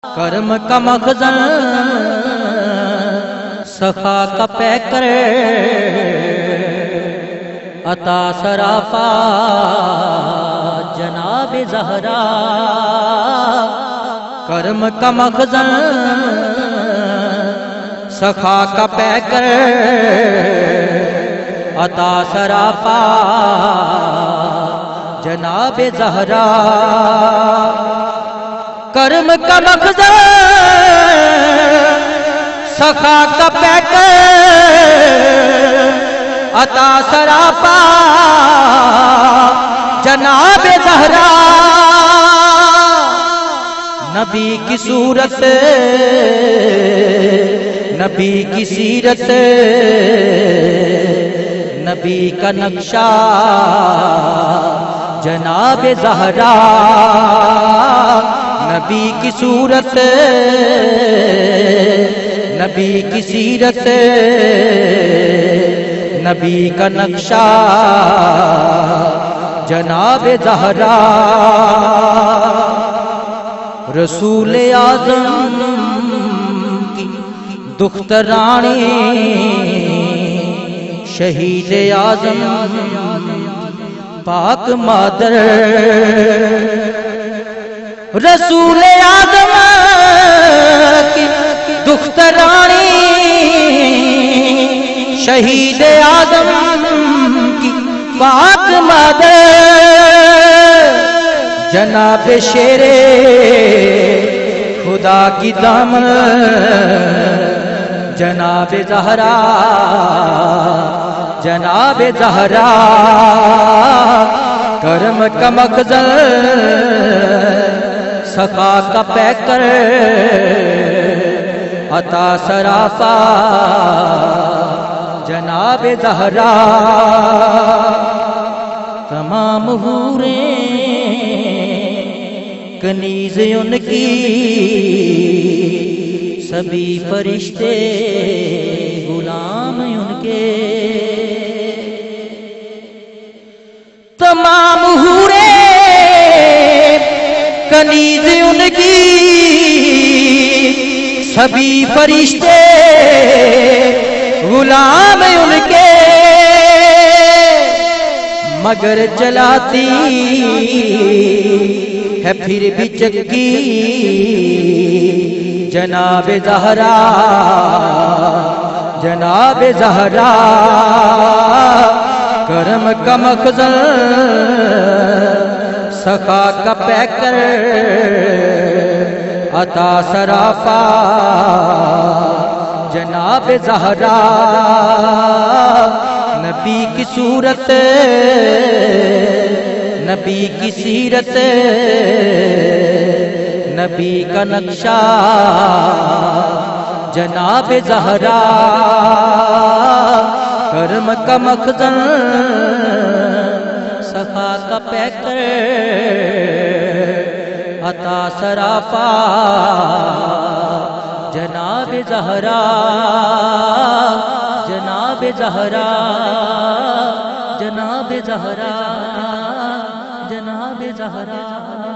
کرم کا مخزن سخا کا پیکر عطا سراپا جناب زہرا کرم کا مخزن سخا کا پیکر عطا سراپا جناب زہرا کرم کا مخزن سخا کا پیکر عطا سراپا جناب زہرا نبی کی صورت نبی کی سیرت نبی کا نقشہ جناب زہرا نبی کی صورت نبی کی سیرت نبی کا نقشہ جناب زہرا رسول اعظم کی دخترانی شہید اعظم پاک مادر رسول اعظم کی دخترانی شہید اعظم کی پاک مادر جناب شیر خدا کی دامن جناب زہرا جناب زہرا کرم کا مخزن سخا کا پیکر عطا سراپا جناب زہرا تمام حوریں کنیز ان کی سبھی فرشتے غلام ان کے تمام حوریں کنیز ان کی سبھی فرشتے غلام ان کے مگر جلاتی ہے پھر بھی چکی جناب زہرا جناب زہرا کرم کا مخزن سخا کا پیکر عطا سراپا جناب زہرا نبی کی صورت نبی کی سیرت نبی کا نقشہ جناب زہرا کرم کا مخزن سخا کا پیکر عطا سراپا جناب زہرا جناب زہرا جناب زہرا جناب زہرا